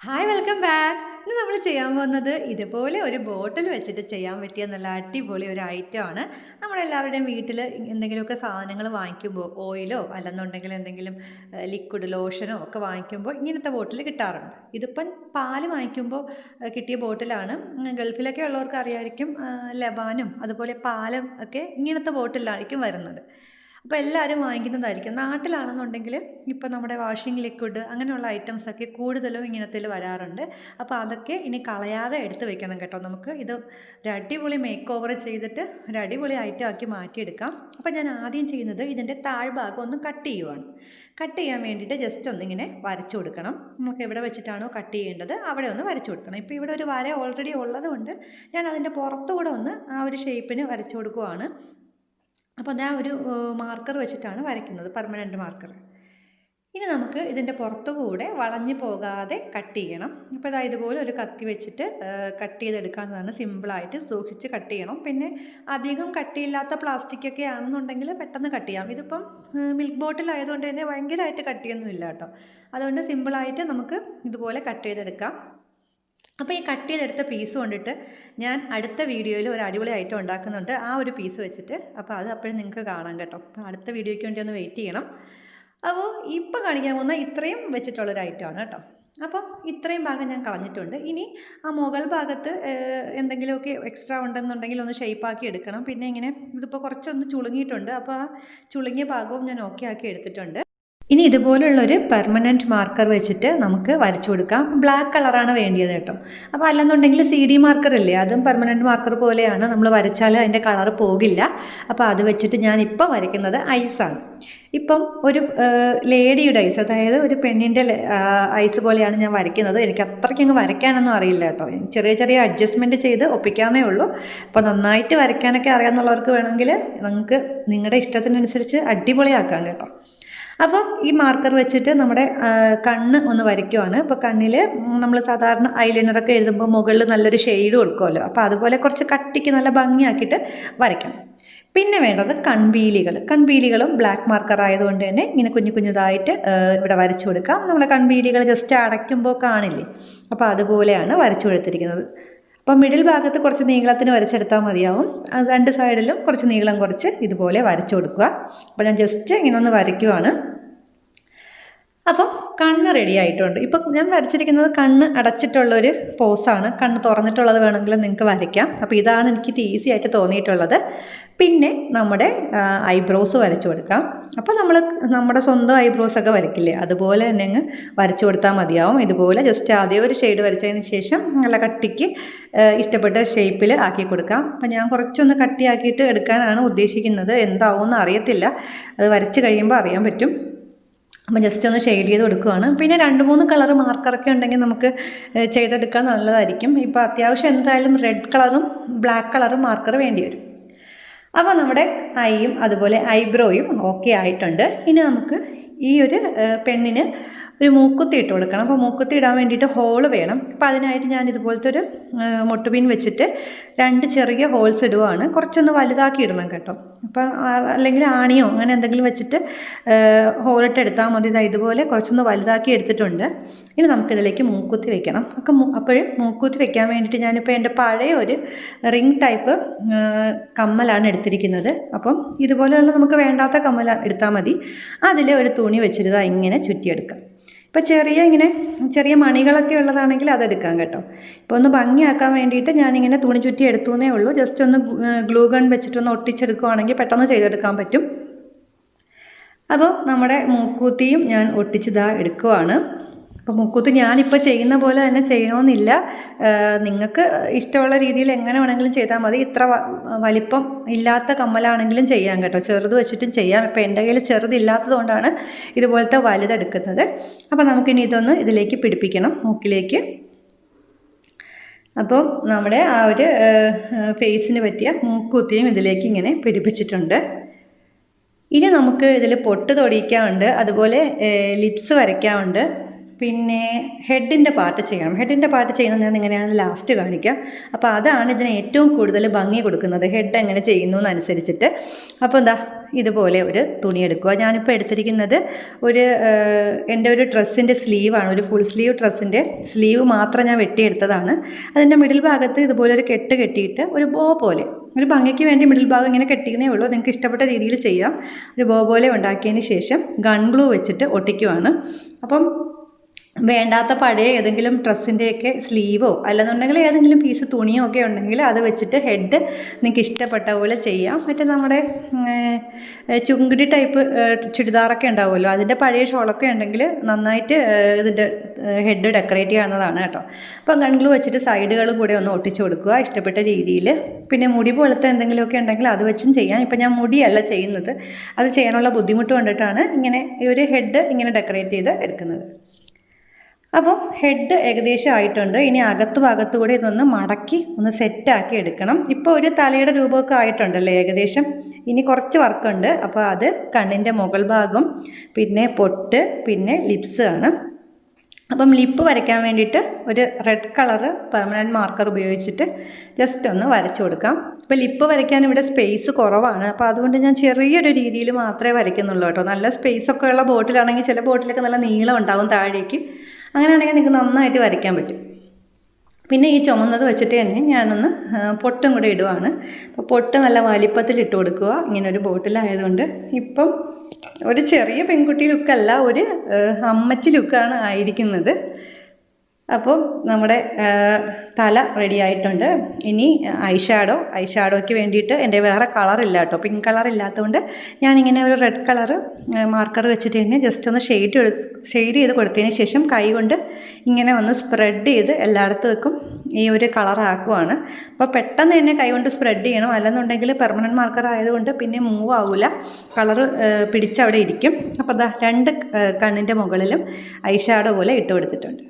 Hi welcome back. ഇന്ന് നമ്മൾ ചെയ്യാൻ പോകുന്നത് ഇതുപോലെ ഒരു ബോട്ടിൽ വെച്ചിട്ട് ചെയ്യാൻ പറ്റിയ നല്ല അടിപൊളി ഒരു ഐറ്റമാണ്. നമ്മളെല്ലാവരുടെയും വീട്ടിൽ എന്തെങ്കിലുമൊക്കെ സാധനങ്ങൾ വാങ്ങിക്കുമ്പോൾ ഓയിലോ അല്ലെന്നുണ്ടെങ്കിൽ എന്തെങ്കിലും ലിക്വിഡ് ലോഷനോ ഒക്കെ വാങ്ങിക്കുമ്പോൾ ഇങ്ങനത്തെ ബോട്ടിൽ കിട്ടാറുണ്ട്. ഇതിപ്പം പാല് വാങ്ങിക്കുമ്പോൾ കിട്ടിയ ബോട്ടിലാണ്. ഗൾഫിലൊക്കെ ഉള്ളവർക്ക് അറിയാമായിരിക്കും. ലബാനും അതുപോലെ പാലും ഒക്കെ ഇങ്ങനത്തെ ബോട്ടിലായിരിക്കും വരുന്നത്. അപ്പോൾ എല്ലാവരും വാങ്ങിക്കുന്നതായിരിക്കും. നാട്ടിലാണെന്നുണ്ടെങ്കിൽ ഇപ്പോൾ നമ്മുടെ വാഷിംഗ് ലിക്വിഡ് അങ്ങനെയുള്ള ഐറ്റംസൊക്കെ കൂടുതലും ഇങ്ങനത്തേൽ വരാറുണ്ട്. അപ്പോൾ അതൊക്കെ ഇനി കളയാതെ എടുത്ത് വെക്കണം കേട്ടോ. നമുക്ക് ഇത് ഒരു അടിപൊളി മേക്ക് ഓവർ ചെയ്തിട്ട് ഒരു അടിപൊളി ഐറ്റം ആക്കി മാറ്റിയെടുക്കാം. അപ്പോൾ ഞാൻ ആദ്യം ചെയ്യുന്നത് ഇതിൻ്റെ താഴ്ഭാഗം ഒന്ന് കട്ട് ചെയ്യുവാണ്. കട്ട് ചെയ്യാൻ വേണ്ടിയിട്ട് ജസ്റ്റ് ഒന്നിങ്ങനെ വരച്ചു കൊടുക്കണം. നമുക്ക് എവിടെ വെച്ചിട്ടാണോ കട്ട് ചെയ്യേണ്ടത് അവിടെ ഒന്ന് വരച്ചു കൊടുക്കണം. ഇപ്പോൾ ഇവിടെ ഒരു വര ഓൾറെഡി ഉള്ളതുകൊണ്ട് ഞാൻ അതിൻ്റെ പുറത്തുകൂടെ ഒന്ന് ആ ഒരു ഷേപ്പിന് വരച്ചു കൊടുക്കുവാണ്. അപ്പോൾ ഞാൻ ഒരു മാർക്കർ വെച്ചിട്ടാണ് വരയ്ക്കുന്നത്, പെർമനൻറ്റ് മാർക്കർ. ഇനി നമുക്ക് ഇതിൻ്റെ പുറത്തുകൂടെ വളഞ്ഞു പോകാതെ കട്ട് ചെയ്യണം. അപ്പോൾ ഇതാ ഇതുപോലെ ഒരു കത്തി വെച്ചിട്ട് കട്ട് ചെയ്തെടുക്കാവുന്നതാണ്. സിമ്പിളായിട്ട് സൂക്ഷിച്ച് കട്ട് ചെയ്യണം. പിന്നെ അധികം കട്ടിയില്ലാത്ത പ്ലാസ്റ്റിക് ഒക്കെ ആണെന്നുണ്ടെങ്കിൽ പെട്ടെന്ന് കട്ട് ചെയ്യാം. ഇതിപ്പം മിൽക്ക് ബോട്ടിലായതുകൊണ്ട് തന്നെ ഭയങ്കരമായിട്ട് കട്ട് ചെയ്യൊന്നുമില്ല കേട്ടോ. അതുകൊണ്ട് സിമ്പിളായിട്ട് നമുക്ക് ഇതുപോലെ കട്ട് ചെയ്തെടുക്കാം. അപ്പോൾ ഈ കട്ട് ചെയ്തെടുത്ത പീസ് കൊണ്ടിട്ട് ഞാൻ അടുത്ത വീഡിയോയിൽ ഒരു അടിപൊളി ഐറ്റം ഉണ്ടാക്കുന്നുണ്ട്, ആ ഒരു പീസ് വെച്ചിട്ട്. അപ്പോൾ അത് അപ്പോഴും നിങ്ങൾക്ക് കാണാം കേട്ടോ. അപ്പോൾ അടുത്ത വീഡിയോയ്ക്ക് വേണ്ടി ഒന്ന് വെയിറ്റ് ചെയ്യണം. അപ്പോൾ ഇപ്പോൾ കാണിക്കാൻ പോകുന്ന ഇത്രയും വെച്ചിട്ടുള്ളൊരു ഐറ്റമാണ് കേട്ടോ. അപ്പം ഇത്രയും ഭാഗം ഞാൻ കളഞ്ഞിട്ടുണ്ട്. ഇനി ആ മുകൾ ഭാഗത്ത് എന്തെങ്കിലുമൊക്കെ എക്സ്ട്രാ ഉണ്ടെന്നുണ്ടെങ്കിൽ ഒന്ന് ഷേപ്പാക്കി എടുക്കണം. പിന്നെ ഇങ്ങനെ ഇതിപ്പോൾ കുറച്ചൊന്ന് ചുളുങ്ങിയിട്ടുണ്ട്. അപ്പോൾ ആ ചുളുങ്ങിയ ഭാഗവും ഞാൻ ഓക്കെ ആക്കി എടുത്തിട്ടുണ്ട്. ഇനി ഇതുപോലുള്ളൊരു പെർമനൻറ്റ് മാർക്കർ വെച്ചിട്ട് നമുക്ക് വരച്ചു കൊടുക്കാം. ബ്ലാക്ക് കളറാണ് വേണ്ടിയത് കേട്ടോ. അപ്പോൾ അല്ലെന്നുണ്ടെങ്കിൽ CD മാർക്കർ ഇല്ലേ, അതും പെർമനൻറ്റ് മാർക്കർ പോലെയാണ്. നമ്മൾ വരച്ചാൽ അതിൻ്റെ കളർ പോകില്ല. അപ്പോൾ അത് വെച്ചിട്ട് ഞാൻ ഇപ്പോൾ വരയ്ക്കുന്നത് ഐസാണ്. ഇപ്പം ഒരു ലേഡിയുടെ ഐസ്, അതായത് ഒരു പെണ്ണിൻ്റെ ഐസ് പോലെയാണ് ഞാൻ വരയ്ക്കുന്നത്. എനിക്ക് അത്രയ്ക്കങ്ങ് വരയ്ക്കാനൊന്നും അറിയില്ല കേട്ടോ. ചെറിയ ചെറിയ അഡ്ജസ്റ്റ്മെൻറ്റ് ചെയ്ത് ഒപ്പിക്കാനേ ഉള്ളൂ. അപ്പോൾ നന്നായിട്ട് വരയ്ക്കാനൊക്കെ അറിയാമെന്നുള്ളവർക്ക് വേണമെങ്കിൽ നിങ്ങൾക്ക് നിങ്ങളുടെ ഇഷ്ടത്തിനനുസരിച്ച് അടിപൊളിയാക്കാം കേട്ടോ. അപ്പം ഈ മാർക്കർ വെച്ചിട്ട് നമ്മുടെ കണ്ണ് ഒന്ന് വരയ്ക്കുവാണ്. അപ്പോൾ കണ്ണിൽ നമ്മൾ സാധാരണ ഐലൈനറൊക്കെ എഴുതുമ്പോൾ മുകളിൽ നല്ലൊരു ഷെയ്ഡ് കൊടുക്കുമല്ലോ. അപ്പോൾ അതുപോലെ കുറച്ച് കട്ടിക്ക് നല്ല ഭംഗിയാക്കിയിട്ട് വരയ്ക്കണം. പിന്നെ വേണ്ടത് കൺപീലികളും ബ്ലാക്ക് മാർക്കർ ആയതുകൊണ്ട് തന്നെ ഇങ്ങനെ കുഞ്ഞു കുഞ്ഞതായിട്ട് ഇവിടെ വരച്ചു കൊടുക്കാം. നമ്മുടെ കൺപീലികൾ ജസ്റ്റ് അടയ്ക്കുമ്പോൾ കാണില്ലേ, അപ്പോൾ അതുപോലെയാണ് വരച്ചു കൊടുത്തിരിക്കുന്നത്. അപ്പം മിഡിൽ ഭാഗത്ത് കുറച്ച് നീളത്തിന് വരച്ചെടുത്താൽ മതിയാവും. രണ്ട് സൈഡിലും കുറച്ച് നീളം കുറച്ച് ഇതുപോലെ വരച്ചു കൊടുക്കുക. അപ്പോൾ ഞാൻ ജസ്റ്റ് ഇങ്ങനെ ഒന്ന് വരയ്ക്കുവാണ്. അപ്പം കണ്ണ് റെഡി ആയിട്ടുണ്ട്. ഇപ്പം ഞാൻ വരച്ചിരിക്കുന്നത് കണ്ണ് അടച്ചിട്ടുള്ളൊരു പോസാണ്. കണ്ണ് തുറന്നിട്ടുള്ളത് വേണമെങ്കിൽ നിങ്ങൾക്ക് വരയ്ക്കാം. അപ്പോൾ ഇതാണ് എനിക്ക് ഈസി ആയിട്ട് തോന്നിയിട്ടുള്ളത്. പിന്നെ നമ്മുടെ ഐബ്രോസ് വരച്ചു കൊടുക്കാം. അപ്പോൾ നമ്മൾ നമ്മുടെ സ്വന്തം ഐബ്രോസൊക്കെ വരയ്ക്കില്ലേ, അതുപോലെ തന്നെ അങ്ങ് വരച്ചു കൊടുത്താൽ മതിയാവും. ഇതുപോലെ ജസ്റ്റ് ആദ്യം ഒരു ഷെയ്ഡ് വരച്ചതിന് ശേഷം നല്ല കട്ടിക്ക് ഇഷ്ടപ്പെട്ട ഷേപ്പിൽ ആക്കി കൊടുക്കാം. അപ്പം ഞാൻ കുറച്ചൊന്ന് കട്ടിയാക്കിയിട്ട് എടുക്കാനാണ് ഉദ്ദേശിക്കുന്നത്. എന്താവുമെന്ന് അറിയത്തില്ല, അത് വരച്ച് കഴിയുമ്പോൾ അറിയാൻ പറ്റും. അപ്പോൾ ജസ്റ്റ് ഒന്ന് ഷെയ്ഡ് ചെയ്ത് കൊടുക്കുകയാണ്. പിന്നെ 2-3 കളർ മാർക്കറൊക്കെ ഉണ്ടെങ്കിൽ നമുക്ക് ചെയ്തെടുക്കാൻ നല്ലതായിരിക്കും. ഇപ്പോൾ അത്യാവശ്യം എന്തായാലും റെഡ് കളറും ബ്ലാക്ക് കളറും മാർക്കർ വേണ്ടി വരും. അപ്പോൾ നമ്മുടെ ഐയും അതുപോലെ ഐബ്രോയും ഓക്കെ ആയിട്ടുണ്ട്. ഇനി നമുക്ക് ഈ ഒരു പെണ്ണിന് ഒരു മൂക്കുത്തി ഇട്ട് കൊടുക്കണം. അപ്പോൾ മൂക്കുത്തി ഇടാൻ വേണ്ടിയിട്ട് ഹോള് വേണം. അപ്പോൾ അതിനായിട്ട് ഞാൻ ഇതുപോലത്തെ ഒരു മുട്ടുപിൻ വെച്ചിട്ട് 2 ചെറിയ ഹോൾസ് ഇടുവാണ്. കുറച്ചൊന്ന് വലുതാക്കി ഇടണം കേട്ടോ. അപ്പം അല്ലെങ്കിൽ ആണിയോ അങ്ങനെ എന്തെങ്കിലും വെച്ചിട്ട് ഹോളിട്ട് എടുത്താൽ മതി. ഇതുപോലെ കുറച്ചൊന്ന് വലുതാക്കി എടുത്തിട്ടുണ്ട്. ഇനി നമുക്കിതിലേക്ക് മൂക്കുത്തി വെക്കണം. അപ്പോഴും മൂക്കുത്തി വെക്കാൻ വേണ്ടിയിട്ട് ഞാനിപ്പോൾ എൻ്റെ പഴയ ഒരു റിംഗ് ടൈപ്പ് കമ്മലാണ് എടുത്തിരിക്കുന്നത്. അപ്പം ഇതുപോലെയുള്ള നമുക്ക് വേണ്ടാത്ത കമ്മൽ എടുത്താൽ മതി. അതിൽ ഒരു തുണി വെച്ചിട്ട് ഇങ്ങനെ ചുറ്റിയെടുക്കാം. ഇപ്പോൾ ചെറിയ മണികളൊക്കെ ഉള്ളതാണെങ്കിൽ അതെടുക്കാം കേട്ടോ. ഇപ്പോൾ ഒന്ന് ഭംഗിയാക്കാൻ വേണ്ടിയിട്ട് ഞാനിങ്ങനെ തുണി ചുറ്റി എടുത്തുവെന്നേ ഉള്ളൂ. ജസ്റ്റ് ഒന്ന് ഗ്ലൂ ഗൺ വെച്ചിട്ടൊന്ന് ഒട്ടിച്ചെടുക്കുകയാണെങ്കിൽ പെട്ടെന്ന് ചെയ്തെടുക്കാൻ പറ്റും. അപ്പോൾ നമ്മുടെ മൂക്കൂത്തിയും ഞാൻ ഒട്ടിച്ചതാ എടുക്കുവാണ്. അപ്പോൾ മൂക്കൂത്തി ഞാനിപ്പോൾ ചെയ്യുന്ന പോലെ തന്നെ ചെയ്യണമെന്നില്ല. നിങ്ങൾക്ക് ഇഷ്ടമുള്ള രീതിയിൽ എങ്ങനെ വേണമെങ്കിലും ചെയ്താൽ മതി. ഇത്ര വലിപ്പം ഇല്ലാത്ത കമ്മലാണെങ്കിലും ചെയ്യാം കേട്ടോ. ചെറുത് വെച്ചിട്ടും ചെയ്യാം. ഇപ്പോൾ എൻ്റെ കയ്യിൽ ചെറുതില്ലാത്തത് കൊണ്ടാണ് ഇതുപോലത്തെ വലുതെടുക്കുന്നത്. അപ്പോൾ നമുക്കിനി ഇതൊന്ന് ഇതിലേക്ക് പിടിപ്പിക്കണം, മൂക്കിലേക്ക്. അപ്പോൾ നമ്മുടെ ആ ഒരു ഫേസിന് പറ്റിയ മൂക്കുത്തിയും ഇതിലേക്ക് ഇങ്ങനെ പിടിപ്പിച്ചിട്ടുണ്ട്. ഇനി നമുക്ക് ഇതിൽ പൊട്ട് തൊടിയിക്കാനുണ്ട്, അതുപോലെ ലിപ്സ് വരയ്ക്കാനുണ്ട്. പിന്നെ ഹെഡിൻ്റെ പാർട്ട് ചെയ്യണം. ഹെഡിൻ്റെ പാർട്ട് ചെയ്യുന്നത് ഞാൻ എങ്ങനെയാണെന്ന് ലാസ്റ്റ് കാണിക്കാം. അപ്പോൾ അതാണ് ഇതിന് ഏറ്റവും കൂടുതൽ ഭംഗി കൊടുക്കുന്നത്, ഹെഡ് എങ്ങനെ ചെയ്യുന്നു എന്നനുസരിച്ചിട്ട്. അപ്പോൾ എന്താ, ഇതുപോലെ ഒരു തുണി എടുക്കുക. ഞാനിപ്പോൾ എടുത്തിരിക്കുന്നത് എൻ്റെ ഒരു ഡ്രസ്സിൻ്റെ സ്ലീവാണ്, ഒരു ഫുൾ സ്ലീവ് ഡ്രസ്സിൻ്റെ സ്ലീവ് മാത്രം ഞാൻ വെട്ടിയെടുത്തതാണ്. അതിൻ്റെ മിഡിൽ ഭാഗത്ത് ഇതുപോലെ ഒരു കെട്ട് കെട്ടിയിട്ട് ഒരു ബോ പോലെ, ഒരു ഭംഗിക്ക് വേണ്ടി മിഡിൽ ഭാഗം ഇങ്ങനെ കെട്ടിക്കുന്നേ ഉള്ളൂ, നിങ്ങൾക്ക് ഇഷ്ടപ്പെട്ട രീതിയിൽ ചെയ്യാം. ഒരു ബോ പോലെ ഉണ്ടാക്കിയതിന് ശേഷം ഗൺ ഗ്ലൂ വെച്ചിട്ട് ഒട്ടിക്കുവാണ്. അപ്പം വേണ്ടാത്ത പഴയ ഏതെങ്കിലും ഡ്രസ്സിൻ്റെയൊക്കെ സ്ലീവോ അല്ലെന്നുണ്ടെങ്കിൽ ഏതെങ്കിലും പീസ് തുണിയോ ഒക്കെ ഉണ്ടെങ്കിൽ അത് വെച്ചിട്ട് ഹെഡ് നിങ്ങൾക്ക് ഇഷ്ടപ്പെട്ട പോലെ ചെയ്യാം. മറ്റേ നമ്മുടെ ചുങ്കിടി ടൈപ്പ് ചുരിദാറൊക്കെ ഉണ്ടാവുമല്ലോ, അതിൻ്റെ പഴയ ഷോളൊക്കെ ഉണ്ടെങ്കിൽ നന്നായിട്ട് ഇതിൻ്റെ ഹെഡ് ഡെക്കറേറ്റ് ചെയ്യാവുന്നതാണ് കേട്ടോ. അപ്പം ഗൺഗ്ലൂ വെച്ചിട്ട് സൈഡുകളും കൂടെ ഒന്ന് ഒട്ടിച്ചു കൊടുക്കുക ഇഷ്ടപ്പെട്ട രീതിയിൽ. പിന്നെ മുടി പോലത്തെ എന്തെങ്കിലുമൊക്കെ ഉണ്ടെങ്കിൽ അത് വെച്ചും ചെയ്യാം. ഇപ്പം ഞാൻ മുടിയല്ല ചെയ്യുന്നത്, അത് ചെയ്യാനുള്ള ബുദ്ധിമുട്ട് കൊണ്ടിട്ടാണ് ഇങ്ങനെ ഈ ഒരു ഹെഡ് ഇങ്ങനെ ഡെക്കറേറ്റ് ചെയ്ത് എടുക്കുന്നത്. അപ്പോൾ ഹെഡ് ഏകദേശം ആയിട്ടുണ്ട്. ഇനി ഭാഗത്തു കൂടി ഇതൊന്ന് മടക്കി ഒന്ന് സെറ്റാക്കി എടുക്കണം. ഇപ്പോൾ ഒരു തലയുടെ രൂപമൊക്കെ ആയിട്ടുണ്ടല്ലോ ഏകദേശം. ഇനി കുറച്ച് വർക്കുണ്ട്. അപ്പോൾ അത് കണ്ണിൻ്റെ മുകൾ ഭാഗം, പിന്നെ പൊട്ട്, പിന്നെ ലിപ്സ് ആണ്. അപ്പം ലിപ്പ് വരയ്ക്കാൻ വേണ്ടിയിട്ട് ഒരു റെഡ് കളറ് പെർമനൻറ്റ് മാർക്കർ ഉപയോഗിച്ചിട്ട് ജസ്റ്റ് ഒന്ന് വരച്ചു കൊടുക്കാം. ഇപ്പോൾ ലിപ്പ് വരയ്ക്കാൻ ഇവിടെ സ്പേസ് കുറവാണ്, അപ്പോൾ അതുകൊണ്ട് ഞാൻ ചെറിയൊരു രീതിയിൽ മാത്രമേ വരയ്ക്കുന്നുള്ളൂ കേട്ടോ. നല്ല സ്പേസൊക്കെ ഉള്ള ബോട്ടിലാണെങ്കിൽ ചില ബോട്ടിലൊക്കെ നല്ല നീളം ഉണ്ടാവും താഴേക്ക്, അങ്ങനെയാണെങ്കിൽ നിങ്ങൾക്ക് നന്നായിട്ട് വരയ്ക്കാൻ പറ്റും. പിന്നെ ഈ ചുമന്നത് വെച്ചിട്ട് തന്നെ ഞാനൊന്ന് പൊട്ടും കൂടെ ഇടുവാണ്. അപ്പോൾ പൊട്ട് നല്ല വലിപ്പത്തിൽ ഇട്ട് കൊടുക്കുക. ഇങ്ങനെ ഒരു ബോട്ടിലായതുകൊണ്ട് ഇപ്പം ഒരു ചെറിയ പെൺകുട്ടി ലുക്കല്ല, ഒരു അമ്മച്ചി ലുക്കാണ് ആയിരിക്കുന്നത്. അപ്പോൾ നമ്മുടെ തല റെഡി ആയിട്ടുണ്ട്. ഇനി ഐഷാഡോയ്ക്ക് വേണ്ടിയിട്ട് എൻ്റെ വേറെ കളറില്ല കേട്ടോ, പിങ്ക് കളർ ഇല്ലാത്തതുകൊണ്ട് ഞാനിങ്ങനെ ഒരു റെഡ് കളറ് മാർക്കർ വെച്ചിട്ട് തന്നെ ജസ്റ്റ് ഒന്ന് ഷെയ്ഡ് ചെയ്ത് കൊടുത്തതിന് ശേഷം കൈ കൊണ്ട് ഇങ്ങനെ ഒന്ന് സ്പ്രെഡ് ചെയ്ത് എല്ലായിടത്തും ഈ ഒരു കളറാക്കുവാണ്. അപ്പോൾ പെട്ടെന്ന് തന്നെ കൈ കൊണ്ട് സ്പ്രെഡ് ചെയ്യണം, അല്ലെന്നുണ്ടെങ്കിൽ പെർമനൻറ്റ് മാർക്കർ ആയതുകൊണ്ട് പിന്നെ മൂവ് ആവില്ല, കളറ് പിടിച്ചവിടെ ഇരിക്കും. അപ്പോൾ അതാ രണ്ട് കണ്ണിൻ്റെ മുകളിലും ഐഷാഡോ പോലെ ഇട്ട് കൊടുത്തിട്ടുണ്ട്.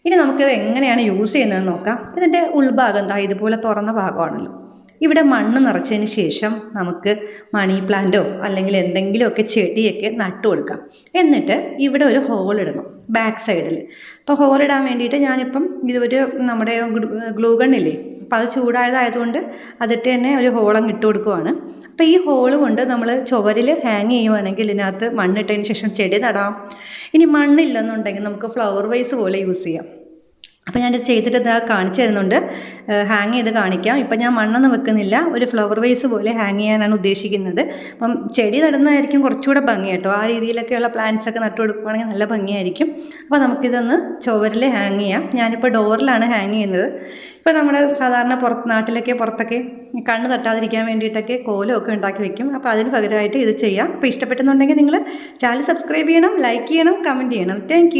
ഇനി നമുക്കിത് എങ്ങനെയാണ് യൂസ് ചെയ്യുന്നതെന്ന് നോക്കാം. ഇതിൻ്റെ ഉൾഭാഗം എന്താ ഇതുപോലെ തുറന്ന ഭാഗമാണല്ലോ. ഇവിടെ മണ്ണ് നിറച്ചതിന് ശേഷം നമുക്ക് മണി പ്ലാന്റോ അല്ലെങ്കിൽ എന്തെങ്കിലുമൊക്കെ ചെടിയൊക്കെ നട്ടു കൊടുക്കാം. എന്നിട്ട് ഇവിടെ ഒരു ഹോൾ ഇടണം ബാക്ക് സൈഡിൽ. അപ്പോൾ ഹോൾ ഇടാൻ വേണ്ടിയിട്ട് ഞാനിപ്പം ഇതൊരു നമ്മുടെ ഗ്ലൂ ഗണ്ണില്ലേ, അപ്പോൾ അത് ചൂടായതായതുകൊണ്ട് അതിട്ട് തന്നെ ഒരു ഹോളങ്ങ് ഇട്ട് കൊടുക്കുവാണ്. അപ്പോൾ ഈ ഹോള് കൊണ്ട് നമ്മൾ ചുവരിൽ ഹാങ് ചെയ്യുവാണെങ്കിൽ ഇതിനകത്ത് മണ്ണിട്ടതിന് ശേഷം ചെടി നടാം. ഇനി മണ്ണില്ലെന്നുണ്ടെങ്കിൽ നമുക്ക് ഫ്ലവർ വൈസ് പോലെ യൂസ് ചെയ്യാം. അപ്പോൾ ഞാനിത് ചെയ്തിട്ട് ഇതാ കാണിച്ചു തരുന്നുണ്ട്, ഹാങ് ചെയ്ത് കാണിക്കാം. ഇപ്പം ഞാൻ മണ്ണൊന്നും വെക്കുന്നില്ല, ഒരു ഫ്ലവർ വൈസ് പോലെ ഹാങ് ചെയ്യാനാണ് ഉദ്ദേശിക്കുന്നത്. അപ്പം ചെടി നടുന്നതായിരിക്കും കുറച്ചുകൂടെ ഭംഗി കേട്ടോ. ആ രീതിയിലൊക്കെയുള്ള പ്ലാന്റ്സ് ഒക്കെ നട്ടു കൊടുക്കുകയാണെങ്കിൽ നല്ല ഭംഗിയായിരിക്കും. അപ്പോൾ നമുക്കിതൊന്ന് ചുവരിൽ ഹാങ് ചെയ്യാം. ഞാനിപ്പോൾ ഡോറിലാണ് ഹാങ് ചെയ്യുന്നത്. ഇപ്പോൾ നമ്മുടെ സാധാരണ പുറത്തൊക്കെ കണ്ണ് തട്ടാതിരിക്കാൻ വേണ്ടിയിട്ടൊക്കെ കോലമൊക്കെ ഉണ്ടാക്കി വെക്കും. അപ്പോൾ അതിന് പകരമായിട്ട് ഇത് ചെയ്യാം. അപ്പോൾ ഇഷ്ടപ്പെട്ടെന്നുണ്ടെങ്കിൽ നിങ്ങൾ ചാനൽ സബ്സ്ക്രൈബ് ചെയ്യണം, ലൈക്ക് ചെയ്യണം, കമൻറ്റ് ചെയ്യണം. താങ്ക്